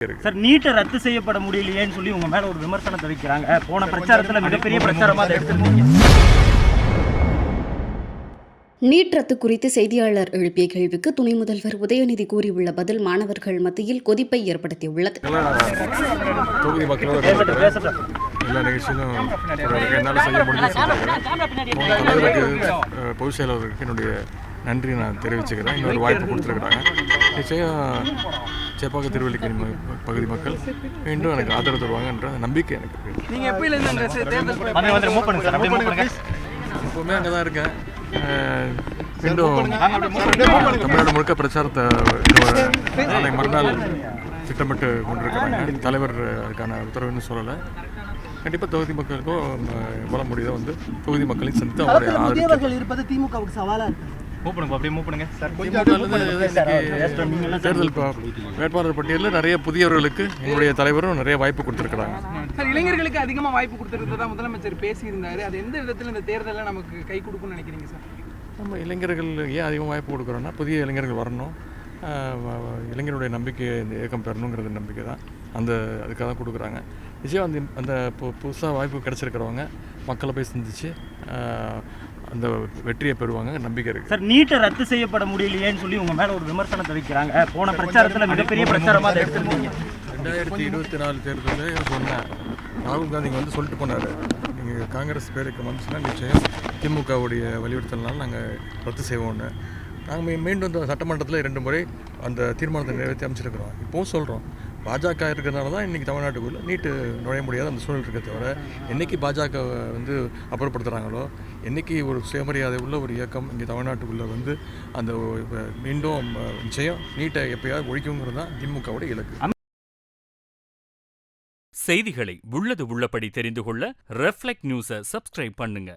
Sir நீட்டை ரத்து செய்யப்பட முடியலையேன்னு சொல்லி உங்க மேல ஒரு விமர்சனத்தை வைக்கிறாங்க. போன பிரச்சாரத்துல மிகப்பெரிய பிரச்சாரமா அதை எடுத்துருக்கீங்க. நீட் ரத்து குறித்து செய்தியாளர் எழுப்பிய கேள்விக்கு துணை முதல்வர் உதயநிதி கூறியுள்ள பதில் மாணவர்கள் மத்தியில் கொதிப்பை ஏற்படுத்தியுள்ளது. தொகுதி மக்களோட எல்லா நிகழ்ச்சியிலும் என்னால் செய்ய முடிஞ்சு பொதுச் செயலாளருக்கு என்னுடைய நன்றி நான் தெரிவிச்சுக்கிறேன். இன்னொரு வாய்ப்பு கொடுத்துருக்குறாங்க. நிச்சயம் சேப்பாக்க திருவல்லிக்கேணி பகுதி மக்கள் மீண்டும் எனக்கு ஆதரவு தருவாங்கன்ற நம்பிக்கை எனக்கு இருக்குது. எப்பவுமே அங்கே தான் இருக்கேன். மீண்டும் தமிழ்நாடு முழுக்க பிரச்சாரத்தை நாளை மறுநாள் திட்டமிட்டு கொண்டிருக்கிறாங்க. தலைவர் அதுக்கான உத்தரவுன்னு சொல்லலை. கண்டிப்பாக தொகுதி மக்களுக்கும் வர முடியாத வந்து தொகுதி மக்களையும் சந்தித்து அவருடைய புதியவர்கள் இருப்பது திமுகவுக்கு சவாலாக இருக்கு. தேர்தல் வேட்பாளர் பட்டியலில் நிறைய புதியவர்களுக்கு எங்களுடைய தலைவரும் நிறைய வாய்ப்பு கொடுத்துருக்குறாங்க. சார், இளைஞர்களுக்கு அதிகமாக வாய்ப்பு கொடுத்துருக்கிறதா முதலமைச்சர் பேசியிருந்தாரு. அது எந்த விதத்தில் இந்த தேர்தலில் நமக்கு கை கொடுக்கும்னு நினைக்கிறீங்க சார்? நம்ம இளைஞர்கள் ஏன் அதிகமாக வாய்ப்பு கொடுக்குறோன்னா, புதிய இளைஞர்கள் வரணும், இளைஞருடைய நம்பிக்கையை இந்த இயக்கம் பெறணுங்கிறது நம்பிக்கை தான். அதுக்காக தான் கொடுக்குறாங்க. நிச்சயம் அந்த புதுசாக வாய்ப்பு கிடச்சிருக்கிறவங்க மக்களை போய் சந்திச்சு அந்த வெற்றியை பெறுவாங்க நம்பிக்கை இருக்குது. சார் நீட்டை ரத்து செய்யப்பட முடியலையேன்னு சொல்லி உங்க மேல ஒரு விமர்சனத்தை வைக்கிறாங்க. போன பிரச்சாரத்துல மிகப்பெரிய பிரச்சாரமா அதை எடுத்துருக்கீங்க. 2024 தேர்தலில் சொன்னேன், ராகுல் காந்தி வந்து சொல்லிட்டு போனார், நீங்கள் காங்கிரஸ் பேருக்கு வந்துச்சுன்னா நிச்சயம் திமுகவுடைய வலியுறுத்தல்னால நாங்கள் ரத்து செய்வோம்னு. நாங்கள் மீண்டும் இந்த சட்டமன்றத்தில் 2 முறை அந்த தீர்மானத்தை நிறைவேற்றி அமைச்சிருக்கிறோம். இப்போவும் சொல்கிறோம், பாஜக இருக்கிறதுனால தான் இன்றைக்கி தமிழ்நாட்டுக்குள்ளே நீட்டு நுழைய முடியாத அந்த சூழல் இருக்க தவிர, என்றைக்கு பாஜக வந்து அப்புறப்படுத்துகிறாங்களோ, என்றைக்கு ஒரு சுயமரியாதை உள்ள ஒரு இயக்கம் இங்கே தமிழ்நாட்டுக்குள்ளே வந்து அந்த மீண்டும் நிச்சயம் நீட்டை எப்பயாவது ஒழிக்குங்கிறது தான் திமுகவோட இலக்கு. செய்திகளை உள்ளது உள்ளபடி தெரிந்து கொள்ள ரெஃப்ளெக்ட் நியூஸை சப்ஸ்கிரைப் பண்ணுங்க.